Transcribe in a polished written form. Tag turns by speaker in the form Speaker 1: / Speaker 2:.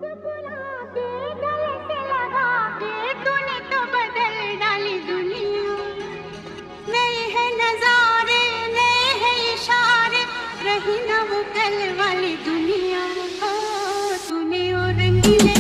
Speaker 1: मुस्कुरा के गले से लगा के तूने तो बदल डाली दुनिया। नए हैं नजारे, नए हैं इशारे, रही ना वो कल वाली दुनिया। ओ तूने और रंगीले